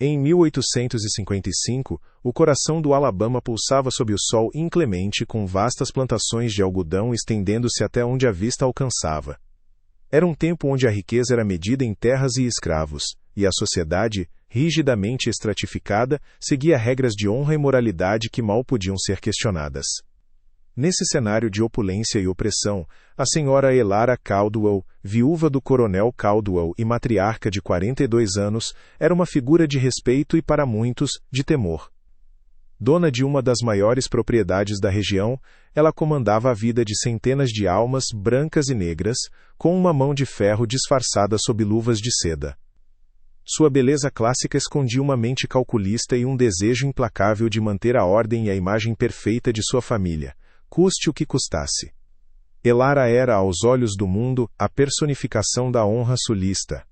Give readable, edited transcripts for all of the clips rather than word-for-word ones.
Em 1855, o coração do Alabama pulsava sob o sol inclemente com vastas plantações de algodão estendendo-se até onde a vista alcançava. Era um tempo onde a riqueza era medida em terras e escravos, e a sociedade, rigidamente estratificada, seguia regras de honra e moralidade que mal podiam ser questionadas. Nesse cenário de opulência e opressão, a senhora Elara Caldwell, viúva do coronel Caldwell e matriarca de 42 anos, era uma figura de respeito e, para muitos, de temor. Dona de uma das maiores propriedades da região, ela comandava a vida de centenas de almas brancas e negras, com uma mão de ferro disfarçada sob luvas de seda. Sua beleza clássica escondia uma mente calculista e um desejo implacável de manter a ordem e a imagem perfeita de sua família, custe o que custasse. Elara era, aos olhos do mundo, a personificação da honra sulista.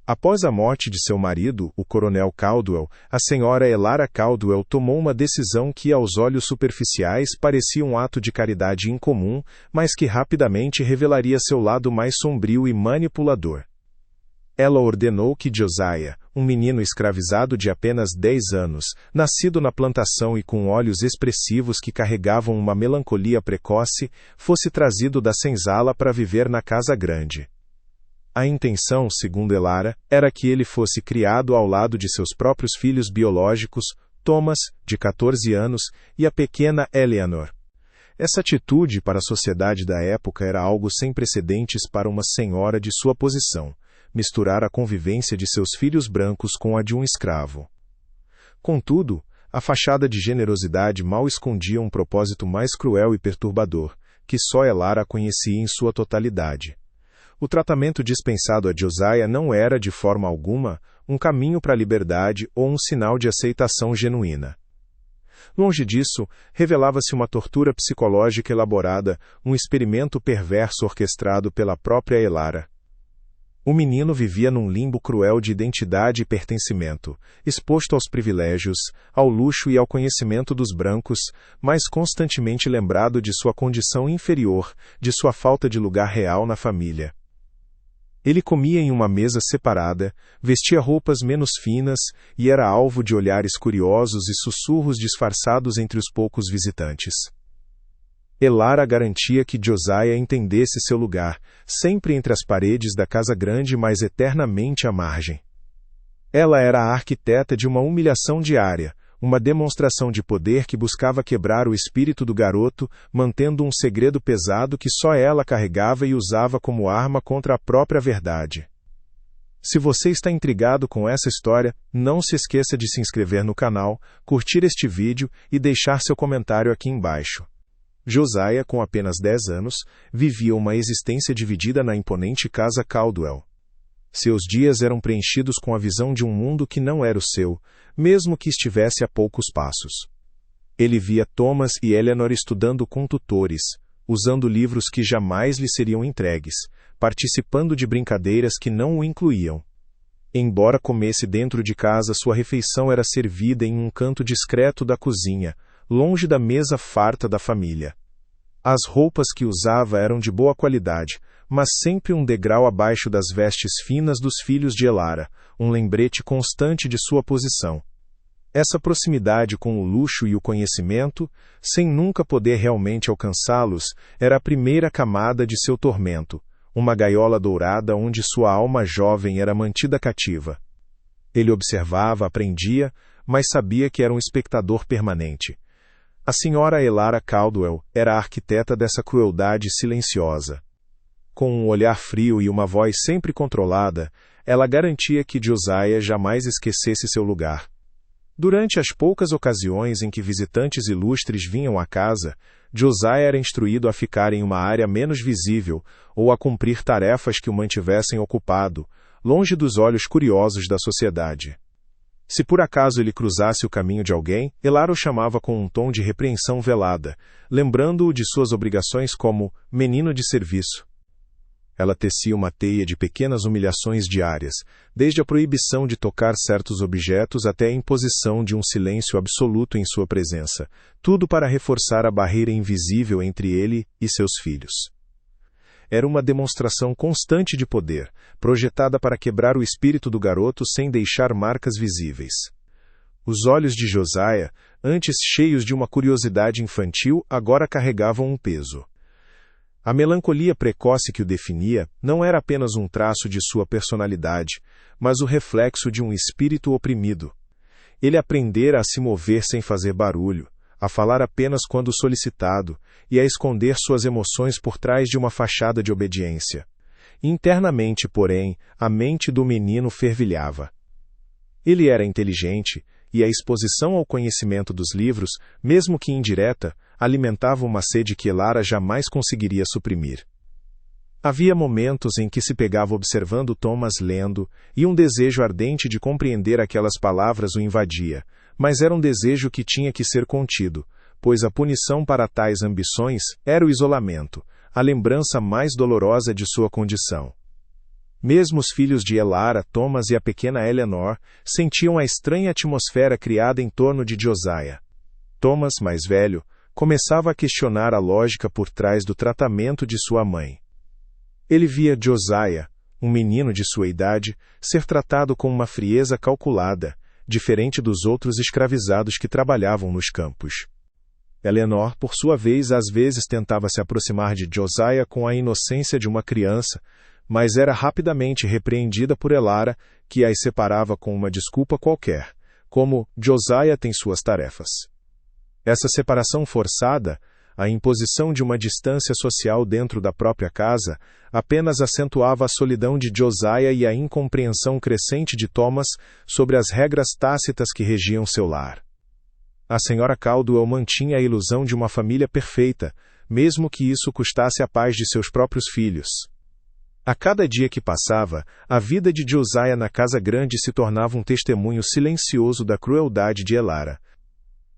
Após a morte de seu marido, o coronel Caldwell, a senhora Elara Caldwell tomou uma decisão que, aos olhos superficiais, parecia um ato de caridade incomum, mas que rapidamente revelaria seu lado mais sombrio e manipulador. Ela ordenou que Josiah, um menino escravizado de apenas 10 anos, nascido na plantação e com olhos expressivos que carregavam uma melancolia precoce, fosse trazido da senzala para viver na casa grande. A intenção, segundo Elara, era que ele fosse criado ao lado de seus próprios filhos biológicos, Thomas, de 14 anos, e a pequena Eleanor. Essa atitude para a sociedade da época era algo sem precedentes para uma senhora de sua posição. Misturar a convivência de seus filhos brancos com a de um escravo. Contudo, a fachada de generosidade mal escondia um propósito mais cruel e perturbador, que só Elara conhecia em sua totalidade. O tratamento dispensado a Josiah não era, de forma alguma, um caminho para a liberdade ou um sinal de aceitação genuína. Longe disso, revelava-se uma tortura psicológica elaborada, um experimento perverso orquestrado pela própria Elara. O menino vivia num limbo cruel de identidade e pertencimento, exposto aos privilégios, ao luxo e ao conhecimento dos brancos, mas constantemente lembrado de sua condição inferior, de sua falta de lugar real na família. Ele comia em uma mesa separada, vestia roupas menos finas e era alvo de olhares curiosos e sussurros disfarçados entre os poucos visitantes. Elara garantia que Josiah entendesse seu lugar, sempre entre as paredes da casa grande, mas eternamente à margem. Ela era a arquiteta de uma humilhação diária, uma demonstração de poder que buscava quebrar o espírito do garoto, mantendo um segredo pesado que só ela carregava e usava como arma contra a própria verdade. Se você está intrigado com essa história, não se esqueça de se inscrever no canal, curtir este vídeo e deixar seu comentário aqui embaixo. Josiah, com apenas 10 anos, vivia uma existência dividida na imponente casa Caldwell. Seus dias eram preenchidos com a visão de um mundo que não era o seu, mesmo que estivesse a poucos passos. Ele via Thomas e Eleanor estudando com tutores, usando livros que jamais lhe seriam entregues, participando de brincadeiras que não o incluíam. Embora comesse dentro de casa, sua refeição era servida em um canto discreto da cozinha, longe da mesa farta da família. As roupas que usava eram de boa qualidade, mas sempre um degrau abaixo das vestes finas dos filhos de Elara, um lembrete constante de sua posição. Essa proximidade com o luxo e o conhecimento, sem nunca poder realmente alcançá-los, era a primeira camada de seu tormento, uma gaiola dourada onde sua alma jovem era mantida cativa. Ele observava, aprendia, mas sabia que era um espectador permanente. A senhora Elara Caldwell era a arquiteta dessa crueldade silenciosa. Com um olhar frio e uma voz sempre controlada, ela garantia que Josiah jamais esquecesse seu lugar. Durante as poucas ocasiões em que visitantes ilustres vinham à casa, Josiah era instruído a ficar em uma área menos visível ou a cumprir tarefas que o mantivessem ocupado, longe dos olhos curiosos da sociedade. Se por acaso ele cruzasse o caminho de alguém, Elara o chamava com um tom de repreensão velada, lembrando-o de suas obrigações como menino de serviço. Ela tecia uma teia de pequenas humilhações diárias, desde a proibição de tocar certos objetos até a imposição de um silêncio absoluto em sua presença, tudo para reforçar a barreira invisível entre ele e seus filhos. Era uma demonstração constante de poder, projetada para quebrar o espírito do garoto sem deixar marcas visíveis. Os olhos de Josiah, antes cheios de uma curiosidade infantil, agora carregavam um peso. A melancolia precoce que o definia não era apenas um traço de sua personalidade, mas o reflexo de um espírito oprimido. Ele aprendera a se mover sem fazer barulho, a falar apenas quando solicitado, e a esconder suas emoções por trás de uma fachada de obediência. Internamente, porém, a mente do menino fervilhava. Ele era inteligente, e a exposição ao conhecimento dos livros, mesmo que indireta, alimentava uma sede que Elara jamais conseguiria suprimir. Havia momentos em que se pegava observando Thomas lendo, e um desejo ardente de compreender aquelas palavras o invadia, mas era um desejo que tinha que ser contido, pois a punição para tais ambições era o isolamento, a lembrança mais dolorosa de sua condição. Mesmo os filhos de Elara, Thomas e a pequena Eleanor, sentiam a estranha atmosfera criada em torno de Josiah. Thomas, mais velho, começava a questionar a lógica por trás do tratamento de sua mãe. Ele via Josiah, um menino de sua idade, ser tratado com uma frieza calculada, diferente dos outros escravizados que trabalhavam nos campos. Eleanor, por sua vez, às vezes tentava se aproximar de Josiah com a inocência de uma criança, mas era rapidamente repreendida por Elara, que as separava com uma desculpa qualquer, como Josiah tem suas tarefas. Essa separação forçada, a imposição de uma distância social dentro da própria casa, apenas acentuava a solidão de Josiah e a incompreensão crescente de Thomas sobre as regras tácitas que regiam seu lar. A senhora Caldwell mantinha a ilusão de uma família perfeita, mesmo que isso custasse a paz de seus próprios filhos. A cada dia que passava, a vida de Josiah na casa grande se tornava um testemunho silencioso da crueldade de Elara.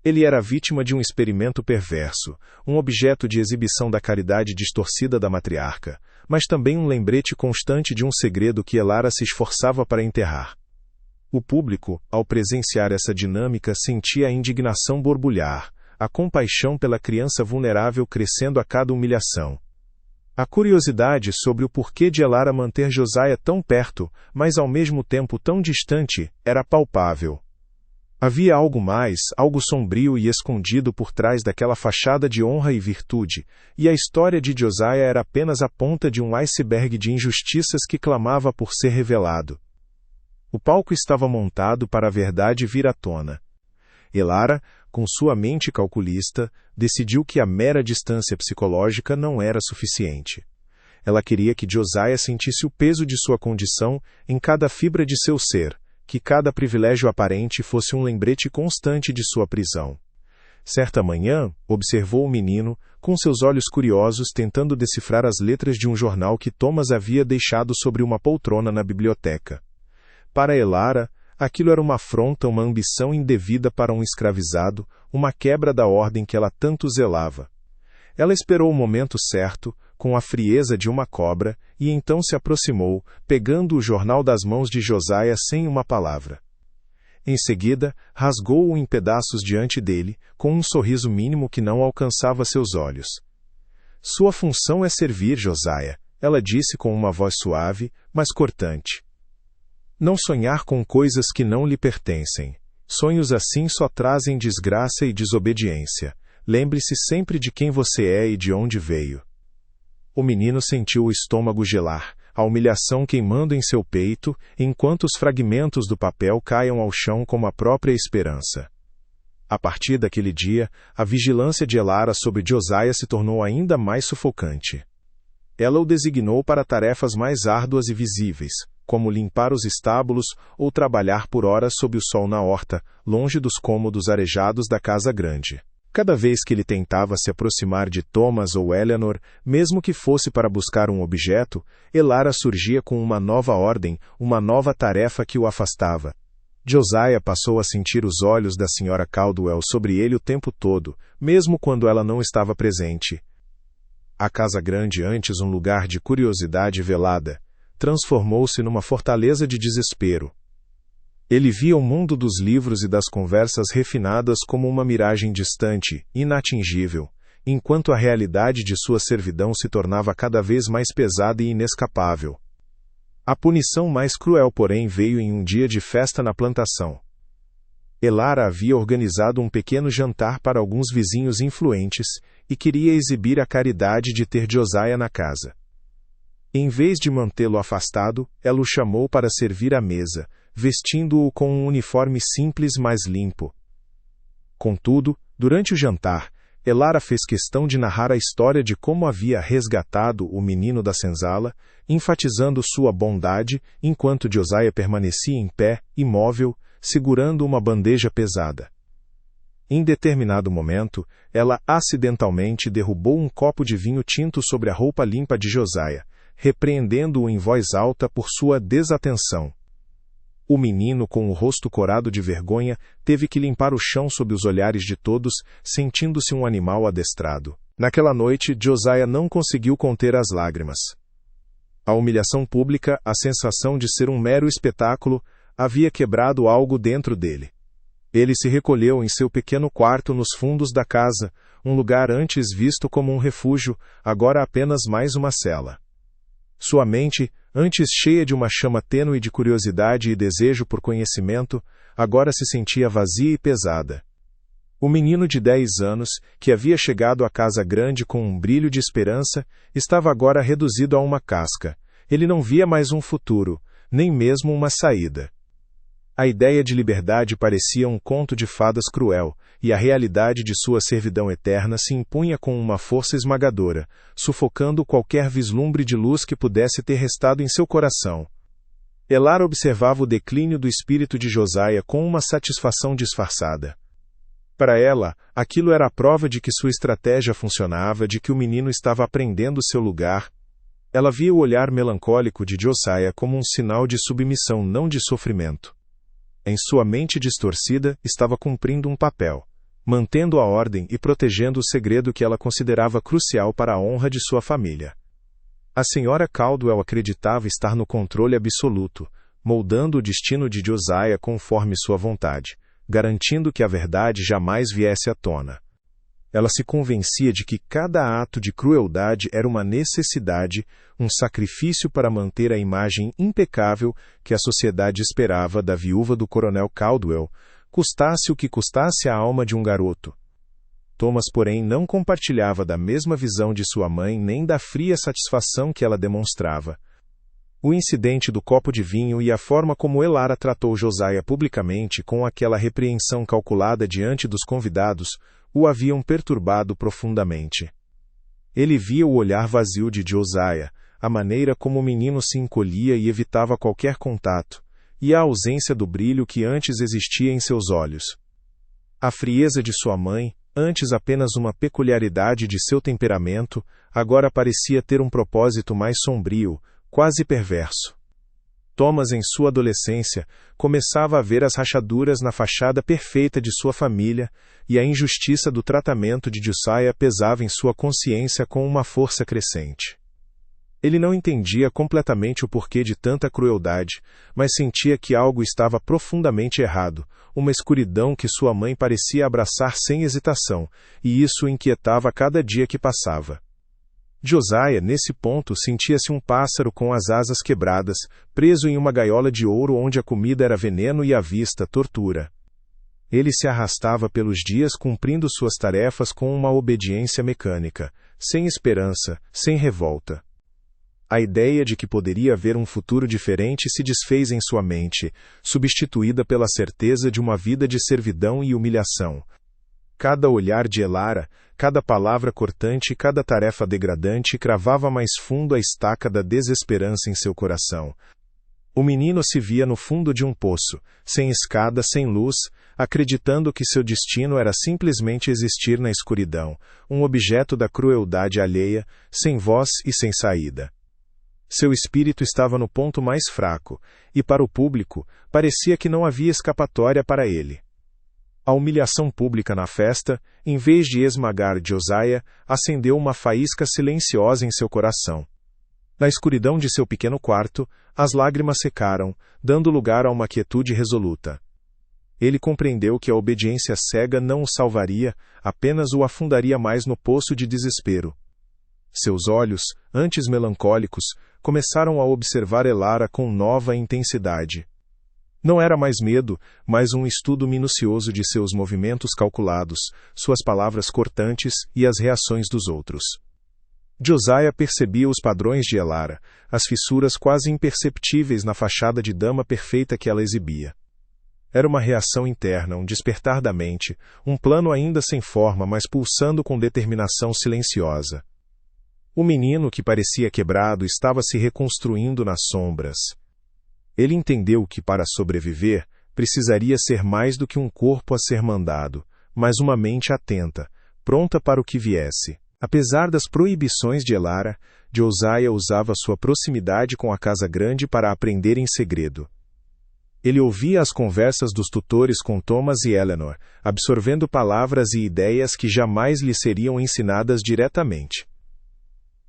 Ele era vítima de um experimento perverso, um objeto de exibição da caridade distorcida da matriarca, mas também um lembrete constante de um segredo que Elara se esforçava para enterrar. O público, ao presenciar essa dinâmica, sentia a indignação borbulhar, a compaixão pela criança vulnerável crescendo a cada humilhação. A curiosidade sobre o porquê de Elara manter Josiah tão perto, mas ao mesmo tempo tão distante, era palpável. Havia algo mais, algo sombrio e escondido por trás daquela fachada de honra e virtude, e a história de Josiah era apenas a ponta de um iceberg de injustiças que clamava por ser revelado. O palco estava montado para a verdade vir à tona. Elara, com sua mente calculista, decidiu que a mera distância psicológica não era suficiente. Ela queria que Josiah sentisse o peso de sua condição em cada fibra de seu ser, que cada privilégio aparente fosse um lembrete constante de sua prisão. Certa manhã, observou o menino, com seus olhos curiosos tentando decifrar as letras de um jornal que Thomas havia deixado sobre uma poltrona na biblioteca. Para Elara, aquilo era uma afronta, uma ambição indevida para um escravizado, uma quebra da ordem que ela tanto zelava. Ela esperou o momento certo, com a frieza de uma cobra, e então se aproximou, pegando o jornal das mãos de Josiah sem uma palavra. Em seguida, rasgou-o em pedaços diante dele, com um sorriso mínimo que não alcançava seus olhos. Sua função é servir, Josiah, ela disse com uma voz suave, mas cortante. Não sonhar com coisas que não lhe pertencem. Sonhos assim só trazem desgraça e desobediência. Lembre-se sempre de quem você é e de onde veio. O menino sentiu o estômago gelar, a humilhação queimando em seu peito, enquanto os fragmentos do papel caiam ao chão como a própria esperança. A partir daquele dia, a vigilância de Elara sobre Josiah se tornou ainda mais sufocante. Ela o designou para tarefas mais árduas e visíveis, como limpar os estábulos ou trabalhar por horas sob o sol na horta, longe dos cômodos arejados da casa grande. Cada vez que ele tentava se aproximar de Thomas ou Eleanor, mesmo que fosse para buscar um objeto, Elara surgia com uma nova ordem, uma nova tarefa que o afastava. Josiah passou a sentir os olhos da senhora Caldwell sobre ele o tempo todo, mesmo quando ela não estava presente. A casa grande, antes um lugar de curiosidade velada, transformou-se numa fortaleza de desespero. Ele via o mundo dos livros e das conversas refinadas como uma miragem distante, inatingível, enquanto a realidade de sua servidão se tornava cada vez mais pesada e inescapável. A punição mais cruel, porém, veio em um dia de festa na plantação. Elara havia organizado um pequeno jantar para alguns vizinhos influentes e queria exibir a caridade de ter Josiah na casa. Em vez de mantê-lo afastado, ela o chamou para servir à mesa, vestindo-o com um uniforme simples, mas limpo. Contudo, durante o jantar, Elara fez questão de narrar a história de como havia resgatado o menino da senzala, enfatizando sua bondade, enquanto Josiah permanecia em pé, imóvel, segurando uma bandeja pesada. Em determinado momento, ela acidentalmente derrubou um copo de vinho tinto sobre a roupa limpa de Josiah, repreendendo-o em voz alta por sua desatenção. O menino, com o rosto corado de vergonha, teve que limpar o chão sob os olhares de todos, sentindo-se um animal adestrado. Naquela noite, Josiah não conseguiu conter as lágrimas. A humilhação pública, a sensação de ser um mero espetáculo, havia quebrado algo dentro dele. Ele se recolheu em seu pequeno quarto nos fundos da casa, um lugar antes visto como um refúgio, agora apenas mais uma cela. Sua mente, antes cheia de uma chama tênue de curiosidade e desejo por conhecimento, agora se sentia vazia e pesada. O menino de 10 anos, que havia chegado à casa grande com um brilho de esperança, estava agora reduzido a uma casca. Ele não via mais um futuro, nem mesmo uma saída. A ideia de liberdade parecia um conto de fadas cruel, e a realidade de sua servidão eterna se impunha com uma força esmagadora, sufocando qualquer vislumbre de luz que pudesse ter restado em seu coração. Elara observava o declínio do espírito de Josiah com uma satisfação disfarçada. Para ela, aquilo era a prova de que sua estratégia funcionava, de que o menino estava aprendendo seu lugar. Ela via o olhar melancólico de Josiah como um sinal de submissão, não de sofrimento. Em sua mente distorcida, estava cumprindo um papel, mantendo a ordem e protegendo o segredo que ela considerava crucial para a honra de sua família. A senhora Caldwell acreditava estar no controle absoluto, moldando o destino de Josiah conforme sua vontade, garantindo que a verdade jamais viesse à tona. Ela se convencia de que cada ato de crueldade era uma necessidade, um sacrifício para manter a imagem impecável que a sociedade esperava da viúva do coronel Caldwell, custasse o que custasse a alma de um garoto. Thomas, porém, não compartilhava da mesma visão de sua mãe nem da fria satisfação que ela demonstrava. O incidente do copo de vinho e a forma como Elara tratou Josiah publicamente com aquela repreensão calculada diante dos convidados o haviam perturbado profundamente. Ele via o olhar vazio de Josiah, a maneira como o menino se encolhia e evitava qualquer contato, e a ausência do brilho que antes existia em seus olhos. A frieza de sua mãe, antes apenas uma peculiaridade de seu temperamento, agora parecia ter um propósito mais sombrio, quase perverso. Thomas, em sua adolescência, começava a ver as rachaduras na fachada perfeita de sua família, e a injustiça do tratamento de Josiah pesava em sua consciência com uma força crescente. Ele não entendia completamente o porquê de tanta crueldade, mas sentia que algo estava profundamente errado, uma escuridão que sua mãe parecia abraçar sem hesitação, e isso o inquietava a cada dia que passava. Josiah, nesse ponto, sentia-se um pássaro com as asas quebradas, preso em uma gaiola de ouro onde a comida era veneno e a vista tortura. Ele se arrastava pelos dias cumprindo suas tarefas com uma obediência mecânica, sem esperança, sem revolta. A ideia de que poderia haver um futuro diferente se desfez em sua mente, substituída pela certeza de uma vida de servidão e humilhação. Cada olhar de Elara, cada palavra cortante e cada tarefa degradante cravava mais fundo a estaca da desesperança em seu coração. O menino se via no fundo de um poço, sem escada, sem luz, acreditando que seu destino era simplesmente existir na escuridão, um objeto da crueldade alheia, sem voz e sem saída. Seu espírito estava no ponto mais fraco, e para o público, parecia que não havia escapatória para ele. A humilhação pública na festa, em vez de esmagar Josiah, acendeu uma faísca silenciosa em seu coração. Na escuridão de seu pequeno quarto, as lágrimas secaram, dando lugar a uma quietude resoluta. Ele compreendeu que a obediência cega não o salvaria, apenas o afundaria mais no poço de desespero. Seus olhos, antes melancólicos, começaram a observar Elara com nova intensidade. Não era mais medo, mas um estudo minucioso de seus movimentos calculados, suas palavras cortantes e as reações dos outros. Josiah percebia os padrões de Elara, as fissuras quase imperceptíveis na fachada de dama perfeita que ela exibia. Era uma reação interna, um despertar da mente, um plano ainda sem forma, mas pulsando com determinação silenciosa. O menino, que parecia quebrado, estava se reconstruindo nas sombras. Ele entendeu que, para sobreviver, precisaria ser mais do que um corpo a ser mandado, mas uma mente atenta, pronta para o que viesse. Apesar das proibições de Elara, Josiah usava sua proximidade com a Casa Grande para aprender em segredo. Ele ouvia as conversas dos tutores com Thomas e Eleanor, absorvendo palavras e ideias que jamais lhe seriam ensinadas diretamente.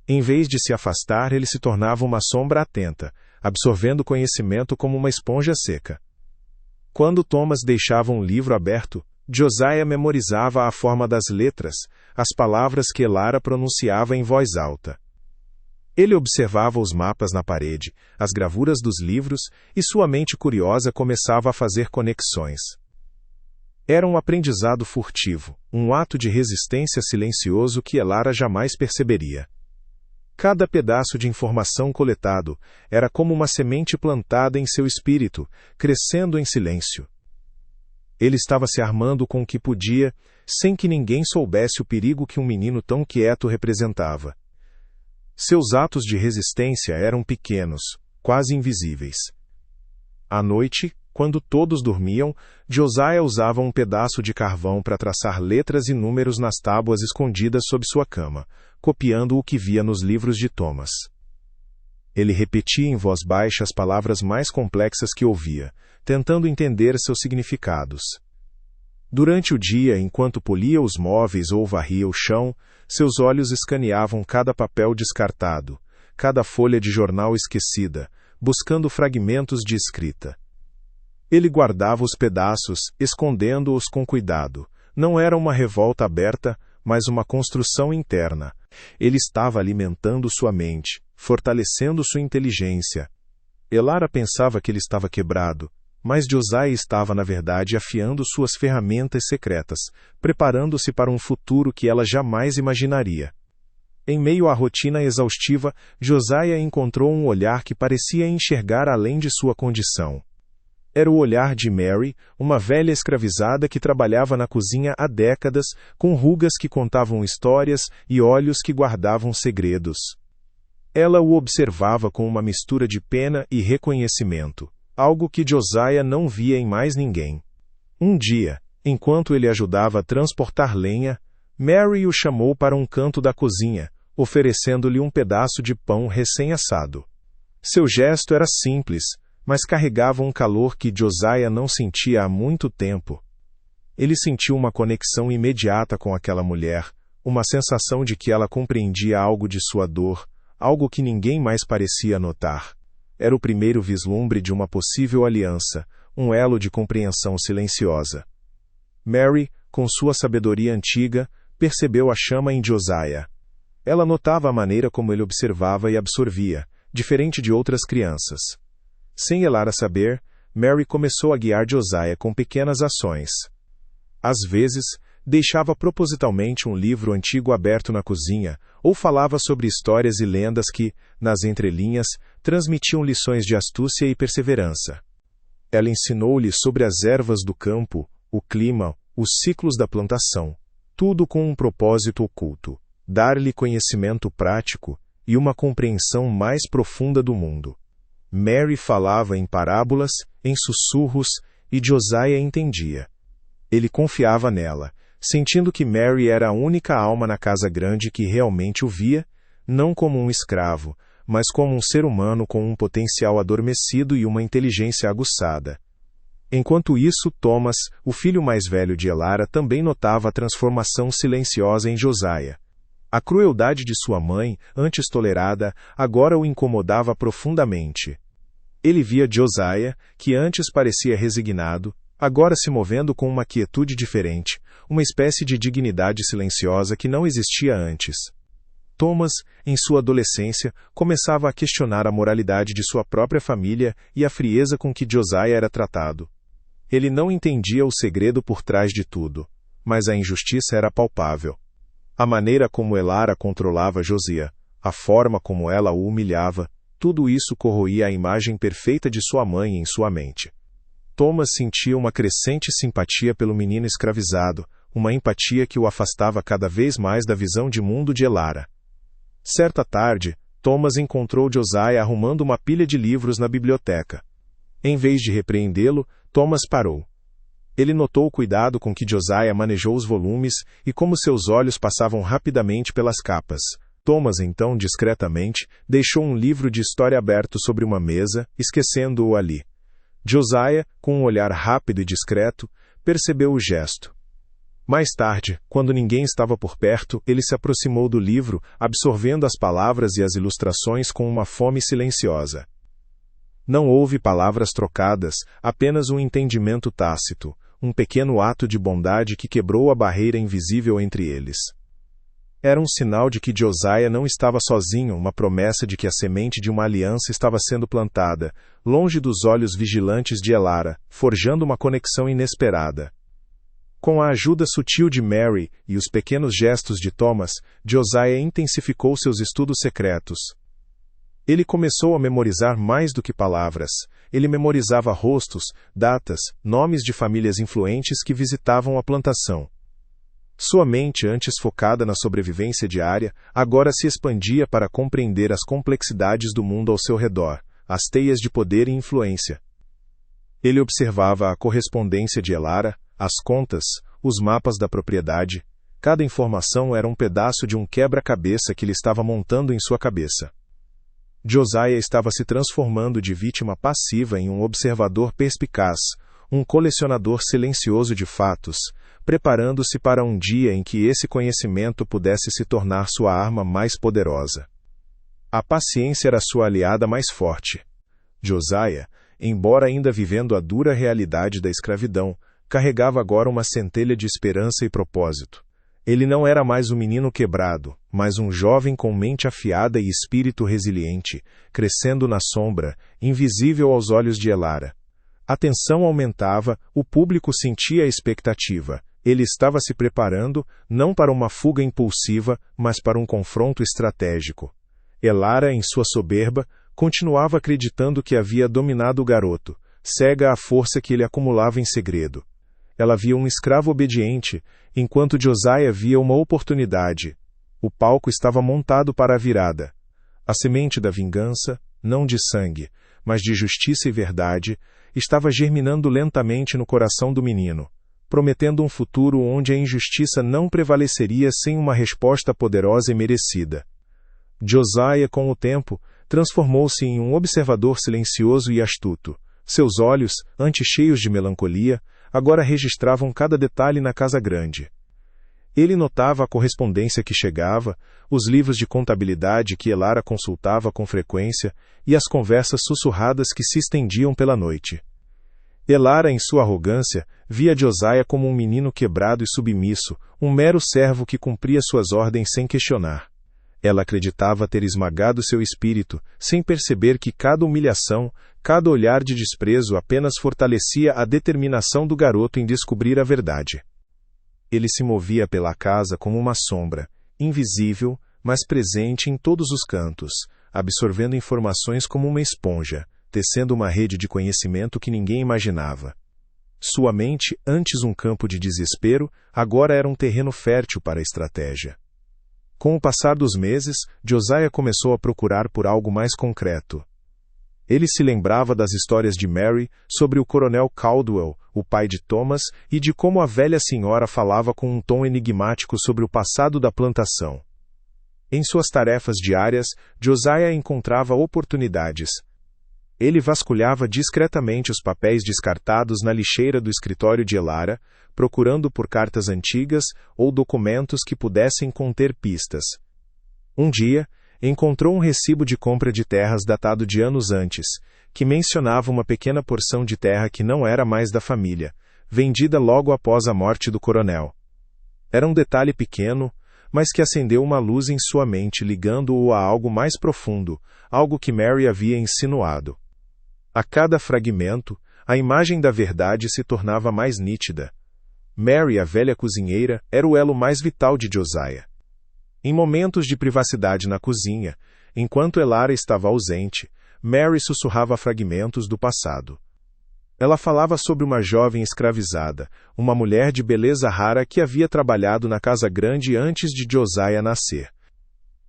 Em vez de se afastar, ele se tornava uma sombra atenta, absorvendo conhecimento como uma esponja seca. Quando Thomas deixava um livro aberto, Josiah memorizava a forma das letras, as palavras que Elara pronunciava em voz alta. Ele observava os mapas na parede, as gravuras dos livros, e sua mente curiosa começava a fazer conexões. Era um aprendizado furtivo, um ato de resistência silencioso que Elara jamais perceberia. Cada pedaço de informação coletado era como uma semente plantada em seu espírito, crescendo em silêncio. Ele estava se armando com o que podia, sem que ninguém soubesse o perigo que um menino tão quieto representava. Seus atos de resistência eram pequenos, quase invisíveis. À noite, quando todos dormiam, Josiah usava um pedaço de carvão para traçar letras e números nas tábuas escondidas sob sua cama, copiando o que via nos livros de Thomas. Ele repetia em voz baixa as palavras mais complexas que ouvia, tentando entender seus significados. Durante o dia, enquanto polia os móveis ou varria o chão, seus olhos escaneavam cada papel descartado, cada folha de jornal esquecida, buscando fragmentos de escrita. Ele guardava os pedaços, escondendo-os com cuidado. Não era uma revolta aberta, mas uma construção interna. Ele estava alimentando sua mente, fortalecendo sua inteligência. Elara pensava que ele estava quebrado, mas Josiah estava, na verdade, afiando suas ferramentas secretas, preparando-se para um futuro que ela jamais imaginaria. Em meio à rotina exaustiva, Josiah encontrou um olhar que parecia enxergar além de sua condição. Era o olhar de Mary, uma velha escravizada que trabalhava na cozinha há décadas, com rugas que contavam histórias e olhos que guardavam segredos. Ela o observava com uma mistura de pena e reconhecimento, algo que Josiah não via em mais ninguém. Um dia, enquanto ele ajudava a transportar lenha, Mary o chamou para um canto da cozinha, oferecendo-lhe um pedaço de pão recém-assado. Seu gesto era simples, mas carregava um calor que Josiah não sentia há muito tempo. Ele sentiu uma conexão imediata com aquela mulher, uma sensação de que ela compreendia algo de sua dor, algo que ninguém mais parecia notar. Era o primeiro vislumbre de uma possível aliança, um elo de compreensão silenciosa. Mary, com sua sabedoria antiga, percebeu a chama em Josiah. Ela notava a maneira como ele observava e absorvia, diferente de outras crianças. Sem Elara saber, Mary começou a guiar Josiah com pequenas ações. Às vezes, deixava propositalmente um livro antigo aberto na cozinha, ou falava sobre histórias e lendas que, nas entrelinhas, transmitiam lições de astúcia e perseverança. Ela ensinou-lhe sobre as ervas do campo, o clima, os ciclos da plantação, tudo com um propósito oculto, dar-lhe conhecimento prático e uma compreensão mais profunda do mundo. Mary falava em parábolas, em sussurros, e Josiah entendia. Ele confiava nela, sentindo que Mary era a única alma na Casa Grande que realmente o via, não como um escravo, mas como um ser humano com um potencial adormecido e uma inteligência aguçada. Enquanto isso, Thomas, o filho mais velho de Elara, também notava a transformação silenciosa em Josiah. A crueldade de sua mãe, antes tolerada, agora o incomodava profundamente. Ele via Josiah, que antes parecia resignado, agora se movendo com uma quietude diferente, uma espécie de dignidade silenciosa que não existia antes. Thomas, em sua adolescência, começava a questionar a moralidade de sua própria família e a frieza com que Josiah era tratado. Ele não entendia o segredo por trás de tudo, mas a injustiça era palpável. A maneira como Elara controlava Josiah, a forma como ela o humilhava, tudo isso corroía a imagem perfeita de sua mãe em sua mente. Thomas sentia uma crescente simpatia pelo menino escravizado, uma empatia que o afastava cada vez mais da visão de mundo de Elara. Certa tarde, Thomas encontrou Josiah arrumando uma pilha de livros na biblioteca. Em vez de repreendê-lo, Thomas parou. Ele notou o cuidado com que Josiah manejou os volumes e como seus olhos passavam rapidamente pelas capas. Thomas, então, discretamente, deixou um livro de história aberto sobre uma mesa, esquecendo-o ali. Josiah, com um olhar rápido e discreto, percebeu o gesto. Mais tarde, quando ninguém estava por perto, ele se aproximou do livro, absorvendo as palavras e as ilustrações com uma fome silenciosa. Não houve palavras trocadas, apenas um entendimento tácito, um pequeno ato de bondade que quebrou a barreira invisível entre eles. Era um sinal de que Josiah não estava sozinho, uma promessa de que a semente de uma aliança estava sendo plantada, longe dos olhos vigilantes de Elara, forjando uma conexão inesperada. Com a ajuda sutil de Mary e os pequenos gestos de Thomas, Josiah intensificou seus estudos secretos. Ele começou a memorizar mais do que palavras. Ele memorizava rostos, datas, nomes de famílias influentes que visitavam a plantação. Sua mente, antes focada na sobrevivência diária, agora se expandia para compreender as complexidades do mundo ao seu redor, as teias de poder e influência. Ele observava a correspondência de Elara, as contas, os mapas da propriedade. Cada informação era um pedaço de um quebra-cabeça que ele estava montando em sua cabeça. Josiah estava se transformando de vítima passiva em um observador perspicaz, um colecionador silencioso de fatos, preparando-se para um dia em que esse conhecimento pudesse se tornar sua arma mais poderosa. A paciência era sua aliada mais forte. Josiah, embora ainda vivendo a dura realidade da escravidão, carregava agora uma centelha de esperança e propósito. Ele não era mais um menino quebrado, mas um jovem com mente afiada e espírito resiliente, crescendo na sombra, invisível aos olhos de Elara. A tensão aumentava, o público sentia a expectativa. Ele estava se preparando, não para uma fuga impulsiva, mas para um confronto estratégico. Elara, em sua soberba, continuava acreditando que havia dominado o garoto, cega à força que ele acumulava em segredo. Ela via um escravo obediente, enquanto Josiah via uma oportunidade. O palco estava montado para a virada. A semente da vingança, não de sangue, mas de justiça e verdade, estava germinando lentamente no coração do menino, prometendo um futuro onde a injustiça não prevaleceria sem uma resposta poderosa e merecida. Josiah, com o tempo, transformou-se em um observador silencioso e astuto. Seus olhos, antes cheios de melancolia, agora registravam cada detalhe na casa grande. Ele notava a correspondência que chegava, os livros de contabilidade que Elara consultava com frequência e as conversas sussurradas que se estendiam pela noite. Elara, em sua arrogância, via Josiah como um menino quebrado e submisso, um mero servo que cumpria suas ordens sem questionar. Ela acreditava ter esmagado seu espírito, sem perceber que cada humilhação, cada olhar de desprezo apenas fortalecia a determinação do garoto em descobrir a verdade. Ele se movia pela casa como uma sombra, invisível, mas presente em todos os cantos, absorvendo informações como uma esponja, tecendo uma rede de conhecimento que ninguém imaginava. Sua mente, antes um campo de desespero, agora era um terreno fértil para a estratégia. Com o passar dos meses, Josiah começou a procurar por algo mais concreto. Ele se lembrava das histórias de Mary sobre o coronel Caldwell, o pai de Thomas, e de como a velha senhora falava com um tom enigmático sobre o passado da plantação. Em suas tarefas diárias, Josiah encontrava oportunidades. Ele vasculhava discretamente os papéis descartados na lixeira do escritório de Elara, procurando por cartas antigas ou documentos que pudessem conter pistas. Um dia, encontrou um recibo de compra de terras datado de anos antes, que mencionava uma pequena porção de terra que não era mais da família, vendida logo após a morte do coronel. Era um detalhe pequeno, mas que acendeu uma luz em sua mente, ligando-o a algo mais profundo, algo que Mary havia insinuado. A cada fragmento, a imagem da verdade se tornava mais nítida. Mary, a velha cozinheira, era o elo mais vital de Josiah. Em momentos de privacidade na cozinha, enquanto Elara estava ausente, Mary sussurrava fragmentos do passado. Ela falava sobre uma jovem escravizada, uma mulher de beleza rara que havia trabalhado na casa grande antes de Josiah nascer.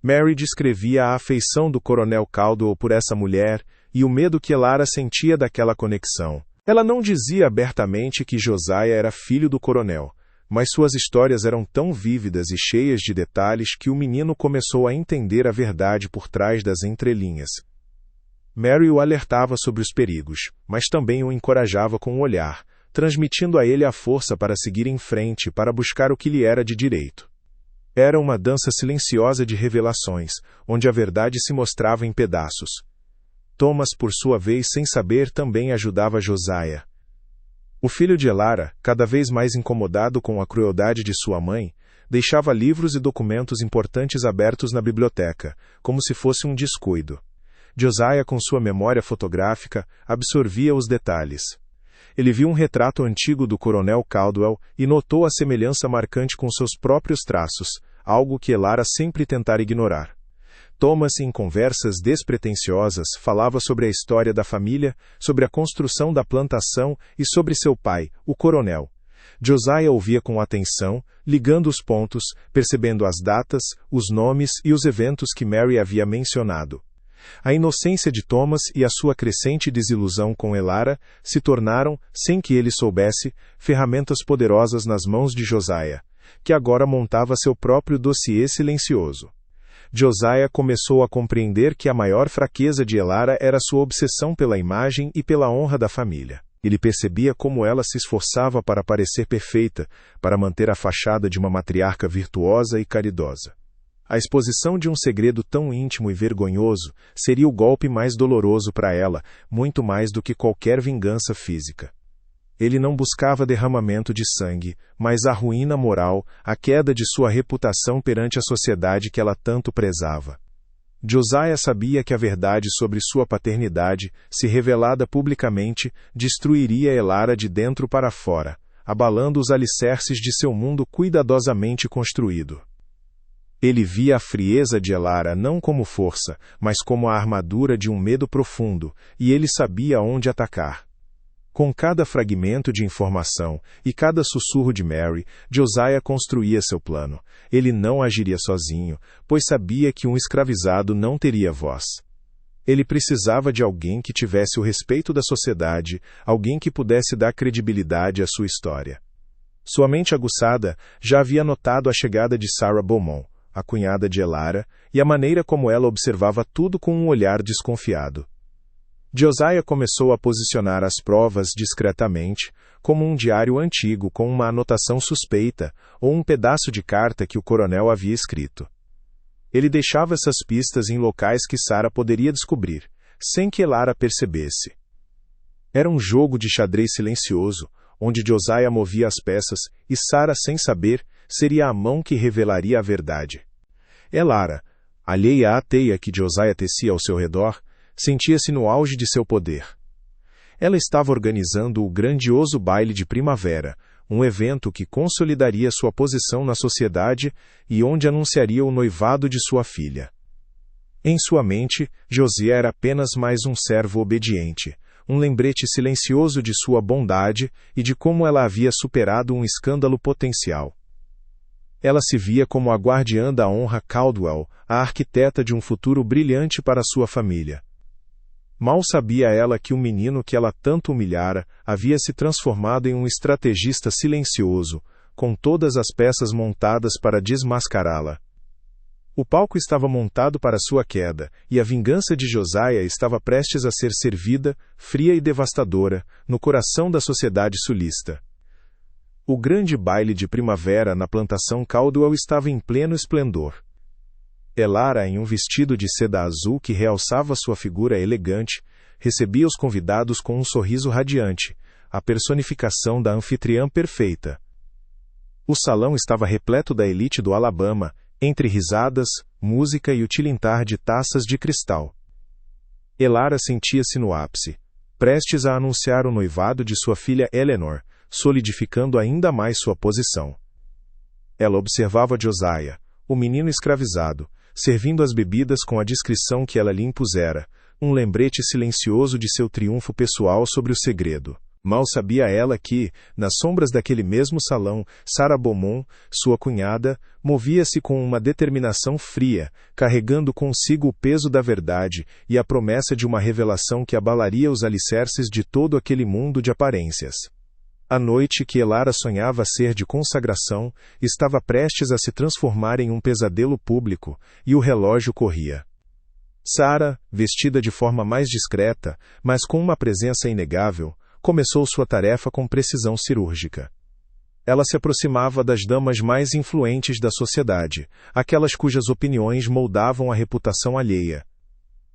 Mary descrevia a afeição do coronel Caldwell por essa mulher e o medo que Elara sentia daquela conexão. Ela não dizia abertamente que Josiah era filho do coronel, mas suas histórias eram tão vívidas e cheias de detalhes que o menino começou a entender a verdade por trás das entrelinhas. Mary o alertava sobre os perigos, mas também o encorajava com o olhar, transmitindo a ele a força para seguir em frente, para buscar o que lhe era de direito. Era uma dança silenciosa de revelações, onde a verdade se mostrava em pedaços. Thomas, por sua vez, sem saber, também ajudava Josiah. O filho de Elara, cada vez mais incomodado com a crueldade de sua mãe, deixava livros e documentos importantes abertos na biblioteca, como se fosse um descuido. Josiah, com sua memória fotográfica, absorvia os detalhes. Ele viu um retrato antigo do coronel Caldwell e notou a semelhança marcante com seus próprios traços, algo que Elara sempre tentara ignorar. Thomas, em conversas despretensiosas, falava sobre a história da família, sobre a construção da plantação e sobre seu pai, o coronel. Josiah ouvia com atenção, ligando os pontos, percebendo as datas, os nomes e os eventos que Mary havia mencionado. A inocência de Thomas e a sua crescente desilusão com Elara se tornaram, sem que ele soubesse, ferramentas poderosas nas mãos de Josiah, que agora montava seu próprio dossiê silencioso. Josiah começou a compreender que a maior fraqueza de Elara era sua obsessão pela imagem e pela honra da família. Ele percebia como ela se esforçava para parecer perfeita, para manter a fachada de uma matriarca virtuosa e caridosa. A exposição de um segredo tão íntimo e vergonhoso seria o golpe mais doloroso para ela, muito mais do que qualquer vingança física. Ele não buscava derramamento de sangue, mas a ruína moral, a queda de sua reputação perante a sociedade que ela tanto prezava. Josiah sabia que a verdade sobre sua paternidade, se revelada publicamente, destruiria Elara de dentro para fora, abalando os alicerces de seu mundo cuidadosamente construído. Ele via a frieza de Elara não como força, mas como a armadura de um medo profundo, e ele sabia onde atacar. Com cada fragmento de informação e cada sussurro de Mary, Josiah construía seu plano. Ele não agiria sozinho, pois sabia que um escravizado não teria voz. Ele precisava de alguém que tivesse o respeito da sociedade, alguém que pudesse dar credibilidade à sua história. Sua mente aguçada já havia notado a chegada de Sarah Beaumont, a cunhada de Elara, e a maneira como ela observava tudo com um olhar desconfiado. Josiah começou a posicionar as provas discretamente, como um diário antigo com uma anotação suspeita, ou um pedaço de carta que o coronel havia escrito. Ele deixava essas pistas em locais que Sarah poderia descobrir, sem que Elara percebesse. Era um jogo de xadrez silencioso, onde Josiah movia as peças, e Sarah, sem saber, seria a mão que revelaria a verdade. Elara, alheia à teia que Josiah tecia ao seu redor, sentia-se no auge de seu poder. Ela estava organizando o grandioso baile de primavera, um evento que consolidaria sua posição na sociedade e onde anunciaria o noivado de sua filha. Em sua mente, Josiah era apenas mais um servo obediente, um lembrete silencioso de sua bondade e de como ela havia superado um escândalo potencial. Ela se via como a guardiã da honra Caldwell, a arquiteta de um futuro brilhante para sua família. Mal sabia ela que o menino que ela tanto humilhara havia se transformado em um estrategista silencioso, com todas as peças montadas para desmascará-la. O palco estava montado para sua queda, e a vingança de Josiah estava prestes a ser servida, fria e devastadora, no coração da sociedade sulista. O grande baile de primavera na plantação Caldwell estava em pleno esplendor. Elara, em um vestido de seda azul que realçava sua figura elegante, recebia os convidados com um sorriso radiante, a personificação da anfitriã perfeita. O salão estava repleto da elite do Alabama, entre risadas, música e o tilintar de taças de cristal. Elara sentia-se no ápice, prestes a anunciar o noivado de sua filha Eleanor, solidificando ainda mais sua posição. Ela observava Josiah, o menino escravizado, servindo as bebidas com a discrição que ela lhe impusera, um lembrete silencioso de seu triunfo pessoal sobre o segredo. Mal sabia ela que, nas sombras daquele mesmo salão, Sarah Beaumont, sua cunhada, movia-se com uma determinação fria, carregando consigo o peso da verdade e a promessa de uma revelação que abalaria os alicerces de todo aquele mundo de aparências. A noite que Elara sonhava ser de consagração estava prestes a se transformar em um pesadelo público, e o relógio corria. Sarah, vestida de forma mais discreta, mas com uma presença inegável, começou sua tarefa com precisão cirúrgica. Ela se aproximava das damas mais influentes da sociedade, aquelas cujas opiniões moldavam a reputação alheia.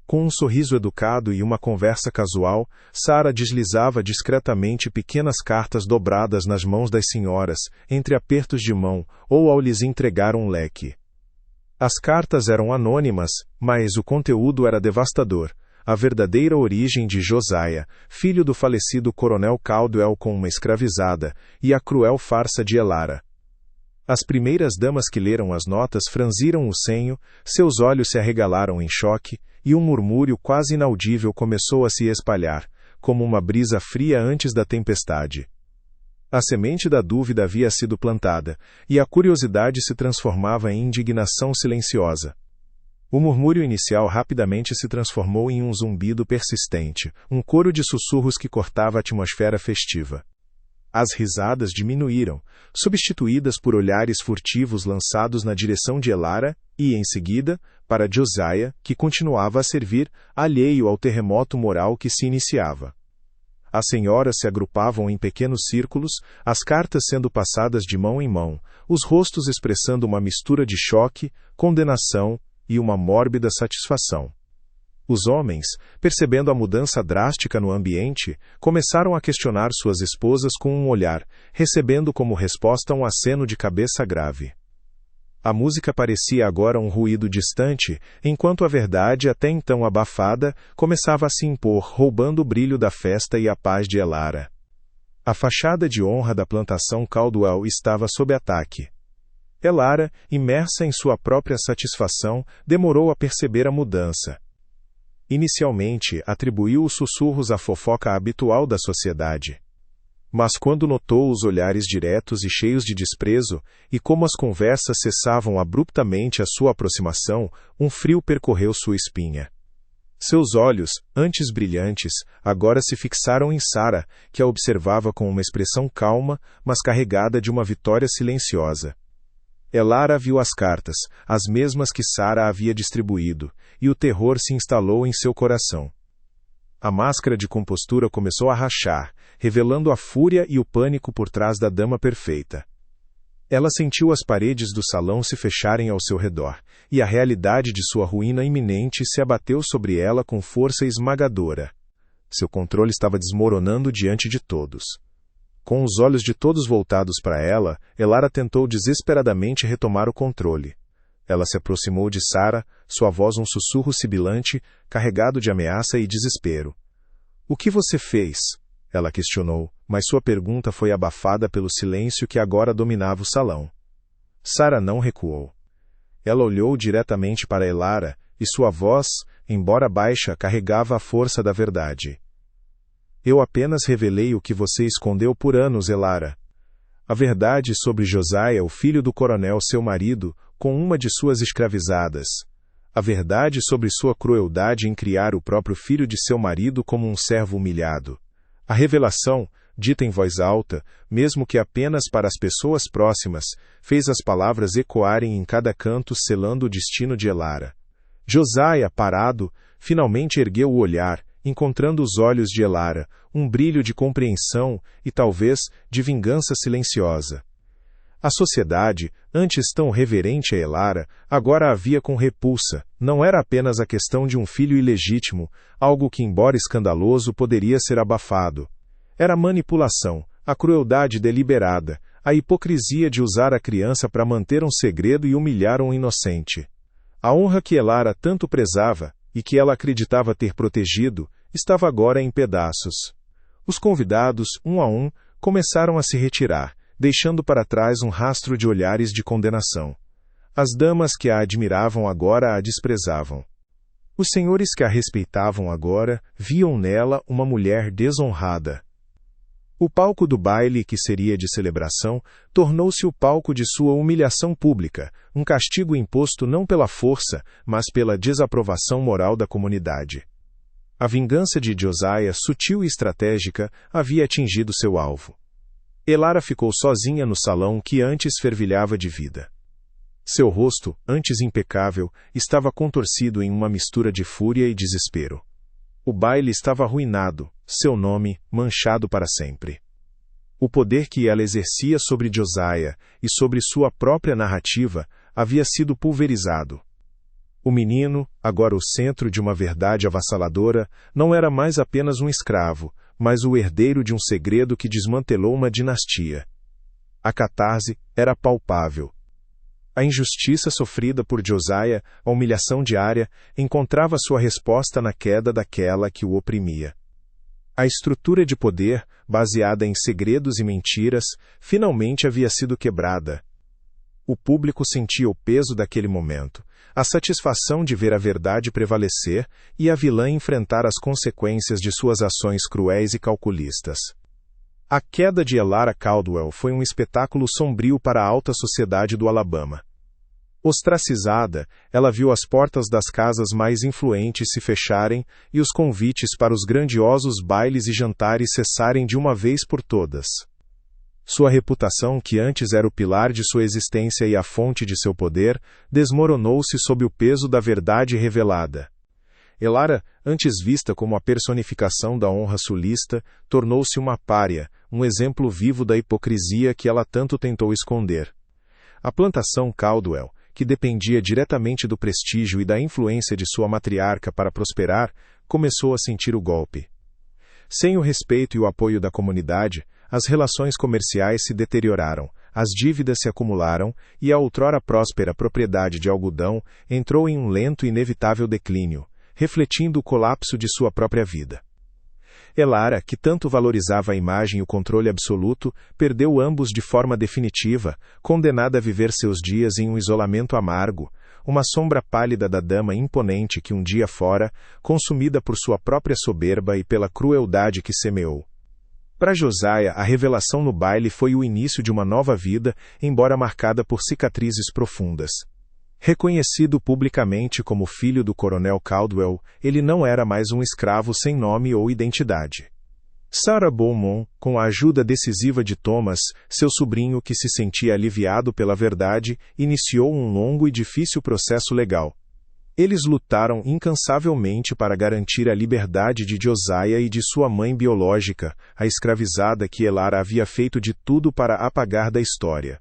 Com um sorriso educado e uma conversa casual, Sarah deslizava discretamente pequenas cartas dobradas nas mãos das senhoras, entre apertos de mão, ou ao lhes entregar um leque. As cartas eram anônimas, mas o conteúdo era devastador. A verdadeira origem de Josiah, filho do falecido coronel Caldwell com uma escravizada, e a cruel farsa de Elara. As primeiras damas que leram as notas franziram o senho, seus olhos se arregalaram em choque, e um murmúrio quase inaudível começou a se espalhar, como uma brisa fria antes da tempestade. A semente da dúvida havia sido plantada, e a curiosidade se transformava em indignação silenciosa. O murmúrio inicial rapidamente se transformou em um zumbido persistente, um coro de sussurros que cortava a atmosfera festiva. As risadas diminuíram, substituídas por olhares furtivos lançados na direção de Elara e, em seguida, para Josiah, que continuava a servir, alheio ao terremoto moral que se iniciava. As senhoras se agrupavam em pequenos círculos, as cartas sendo passadas de mão em mão, os rostos expressando uma mistura de choque, condenação e uma mórbida satisfação. Os homens, percebendo a mudança drástica no ambiente, começaram a questionar suas esposas com um olhar, recebendo como resposta um aceno de cabeça grave. A música parecia agora um ruído distante, enquanto a verdade, até então abafada, começava a se impor, roubando o brilho da festa e a paz de Elara. A fachada de honra da plantação Caldwell estava sob ataque. Elara, imersa em sua própria satisfação, demorou a perceber a mudança. Inicialmente, atribuiu os sussurros à fofoca habitual da sociedade. Mas quando notou os olhares diretos e cheios de desprezo, e como as conversas cessavam abruptamente à sua aproximação, um frio percorreu sua espinha. Seus olhos, antes brilhantes, agora se fixaram em Sarah, que a observava com uma expressão calma, mas carregada de uma vitória silenciosa. Elara viu as cartas, as mesmas que Sarah havia distribuído, e o terror se instalou em seu coração. A máscara de compostura começou a rachar, revelando a fúria e o pânico por trás da dama perfeita. Ela sentiu as paredes do salão se fecharem ao seu redor, e a realidade de sua ruína iminente se abateu sobre ela com força esmagadora. Seu controle estava desmoronando diante de todos. Com os olhos de todos voltados para ela, Elara tentou desesperadamente retomar o controle. Ela se aproximou de Sarah, sua voz um sussurro sibilante, carregado de ameaça e desespero. "O que você fez?" ela questionou, mas sua pergunta foi abafada pelo silêncio que agora dominava o salão. Sarah não recuou. Ela olhou diretamente para Elara, e sua voz, embora baixa, carregava a força da verdade. "Eu apenas revelei o que você escondeu por anos, Elara. A verdade sobre Josiah, o filho do coronel, seu marido, com uma de suas escravizadas. A verdade sobre sua crueldade em criar o próprio filho de seu marido como um servo humilhado. A revelação, dita em voz alta, mesmo que apenas para as pessoas próximas, fez as palavras ecoarem em cada canto, selando o destino de Elara. Josiah, parado, finalmente ergueu o olhar, encontrando os olhos de Elara, um brilho de compreensão e, talvez, de vingança silenciosa. A sociedade, antes tão reverente a Elara, agora a via com repulsa. Não era apenas a questão de um filho ilegítimo, algo que, embora escandaloso, poderia ser abafado. Era a manipulação, a crueldade deliberada, a hipocrisia de usar a criança para manter um segredo e humilhar um inocente. A honra que Elara tanto prezava, e que ela acreditava ter protegido, estava agora em pedaços. Os convidados, um a um, começaram a se retirar, deixando para trás um rastro de olhares de condenação. As damas que a admiravam agora a desprezavam. Os senhores que a respeitavam agora viam nela uma mulher desonrada. O palco do baile, que seria de celebração, tornou-se o palco de sua humilhação pública, um castigo imposto não pela força, mas pela desaprovação moral da comunidade. A vingança de Josiah, sutil e estratégica, havia atingido seu alvo. Elara ficou sozinha no salão que antes fervilhava de vida. Seu rosto, antes impecável, estava contorcido em uma mistura de fúria e desespero. O baile estava arruinado, seu nome manchado para sempre. O poder que ela exercia sobre Josiah e sobre sua própria narrativa havia sido pulverizado. O menino, agora o centro de uma verdade avassaladora, não era mais apenas um escravo, mas o herdeiro de um segredo que desmantelou uma dinastia. A catarse era palpável. A injustiça sofrida por Josiah, a humilhação diária, encontrava sua resposta na queda daquela que o oprimia. A estrutura de poder, baseada em segredos e mentiras, finalmente havia sido quebrada. O público sentia o peso daquele momento, a satisfação de ver a verdade prevalecer e a vilã enfrentar as consequências de suas ações cruéis e calculistas. A queda de Elara Caldwell foi um espetáculo sombrio para a alta sociedade do Alabama. Ostracizada, ela viu as portas das casas mais influentes se fecharem e os convites para os grandiosos bailes e jantares cessarem de uma vez por todas. Sua reputação, que antes era o pilar de sua existência e a fonte de seu poder, desmoronou-se sob o peso da verdade revelada. Elara, antes vista como a personificação da honra sulista, tornou-se uma pária, um exemplo vivo da hipocrisia que ela tanto tentou esconder. A plantação Caldwell, que dependia diretamente do prestígio e da influência de sua matriarca para prosperar, começou a sentir o golpe. Sem o respeito e o apoio da comunidade, as relações comerciais se deterioraram, as dívidas se acumularam e a outrora próspera propriedade de algodão entrou em um lento e inevitável declínio, refletindo o colapso de sua própria vida. Elara, que tanto valorizava a imagem e o controle absoluto, perdeu ambos de forma definitiva, condenada a viver seus dias em um isolamento amargo, uma sombra pálida da dama imponente que um dia fora, consumida por sua própria soberba e pela crueldade que semeou. Para Josiah, a revelação no baile foi o início de uma nova vida, embora marcada por cicatrizes profundas. Reconhecido publicamente como filho do coronel Caldwell, ele não era mais um escravo sem nome ou identidade. Sarah Beaumont, com a ajuda decisiva de Thomas, seu sobrinho que se sentia aliviado pela verdade, iniciou um longo e difícil processo legal. Eles lutaram incansavelmente para garantir a liberdade de Josiah e de sua mãe biológica, a escravizada que Elara havia feito de tudo para apagar da história.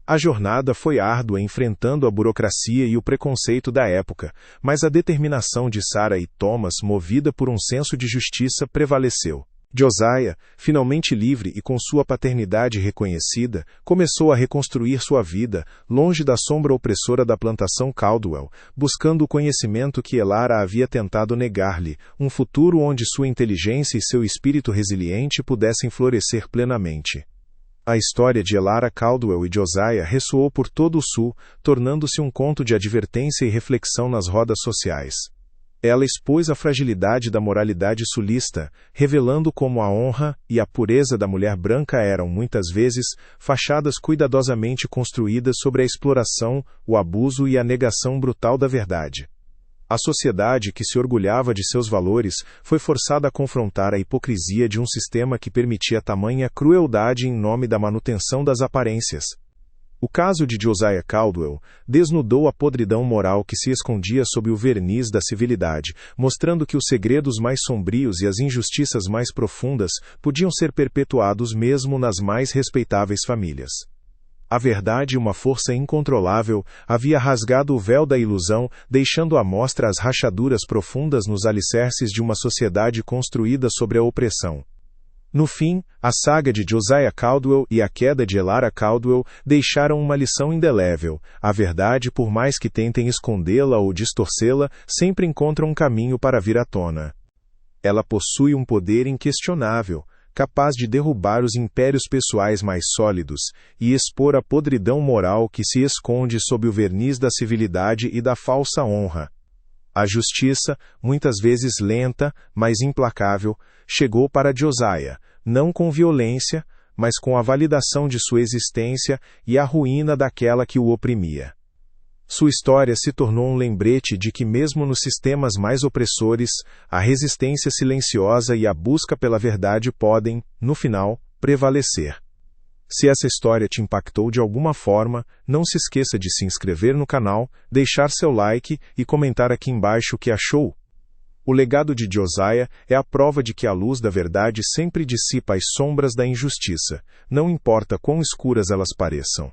A jornada foi árdua, enfrentando a burocracia e o preconceito da época, mas a determinação de Sarah e Thomas, movida por um senso de justiça, prevaleceu. Josiah, finalmente livre e com sua paternidade reconhecida, começou a reconstruir sua vida, longe da sombra opressora da plantação Caldwell, buscando o conhecimento que Elara havia tentado negar-lhe, um futuro onde sua inteligência e seu espírito resiliente pudessem florescer plenamente. A história de Elara Caldwell e Josiah ressoou por todo o Sul, tornando-se um conto de advertência e reflexão nas rodas sociais. Ela expôs a fragilidade da moralidade sulista, revelando como a honra e a pureza da mulher branca eram, muitas vezes, fachadas cuidadosamente construídas sobre a exploração, o abuso e a negação brutal da verdade. A sociedade, que se orgulhava de seus valores, foi forçada a confrontar a hipocrisia de um sistema que permitia tamanha crueldade em nome da manutenção das aparências. O caso de Josiah Caldwell desnudou a podridão moral que se escondia sob o verniz da civilidade, mostrando que os segredos mais sombrios e as injustiças mais profundas podiam ser perpetuados mesmo nas mais respeitáveis famílias. A verdade, uma força incontrolável, havia rasgado o véu da ilusão, deixando à mostra as rachaduras profundas nos alicerces de uma sociedade construída sobre a opressão. No fim, a saga de Josiah Caldwell e a queda de Elara Caldwell deixaram uma lição indelével. A verdade, por mais que tentem escondê-la ou distorcê-la, sempre encontra um caminho para vir à tona. Ela possui um poder inquestionável, capaz de derrubar os impérios pessoais mais sólidos e expor a podridão moral que se esconde sob o verniz da civilidade e da falsa honra. A justiça, muitas vezes lenta, mas implacável, chegou para Josiah, não com violência, mas com a validação de sua existência e a ruína daquela que o oprimia. Sua história se tornou um lembrete de que mesmo nos sistemas mais opressores, a resistência silenciosa e a busca pela verdade podem, no final, prevalecer. Se essa história te impactou de alguma forma, não se esqueça de se inscrever no canal, deixar seu like e comentar aqui embaixo o que achou. O legado de Josiah é a prova de que a luz da verdade sempre dissipa as sombras da injustiça, não importa quão escuras elas pareçam.